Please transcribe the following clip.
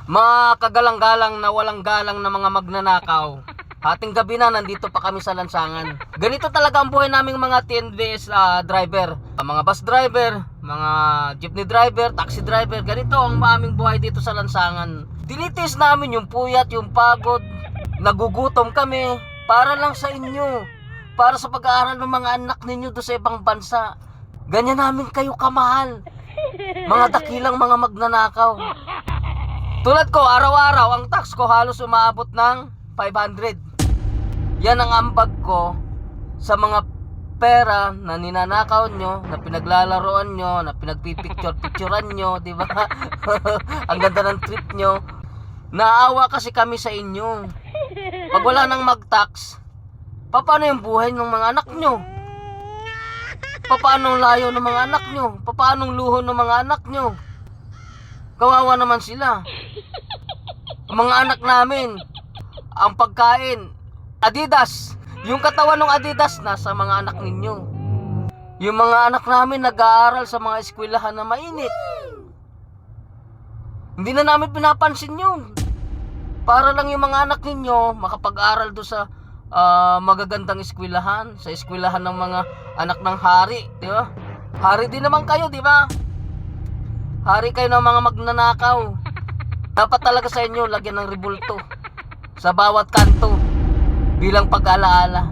Mga kagalang-galang na walang galang na mga magnanakaw. Ating gabi na, nandito pa kami sa lansangan. Ganito talaga ang buhay naming mga TNVS driver. Mga bus driver, mga jeepney driver, taxi driver. Ganito ang aming buhay dito sa lansangan. Tinitis namin yung puyat, yung pagod. Nagugutom kami para lang sa inyo. Para sa pag-aaral ng mga anak ninyo doon sa ibang bansa. Ganyan namin kayo kamahal. Mga dakilang mga magnanakaw. Tulad ko, araw-araw ang tax ko halos umaabot ng 500. Yan ang ambag ko sa mga pera na ninanakaw nyo, na pinaglalaroan nyo, na pinagpipicture-picturean nyo, di ba? Ang ganda ng trip nyo. Naawa kasi kami sa inyo. Pag wala nang mag-tax, paano yung buhay ng mga anak nyo? Paano ang layo ng mga anak nyo? Paano ang luho ng mga anak nyo? Kawawa naman sila. Ang mga anak namin, ang pagkain, Adidas. Yung katawan ng Adidas nasa mga anak ninyo. Yung mga anak namin nag-aaral sa mga eskwelahan na mainit. Hindi na namin pinapansin yun. Para lang yung mga anak ninyo makapag-aral do sa magagandang eskwelahan, sa eskwelahan ng mga anak ng hari, di ba? Hari din naman kayo, di ba? Hari kayo ng mga magnanakaw. Dapat talaga sa inyo lagyan ng rebulto sa bawat kanto bilang pag-alaala.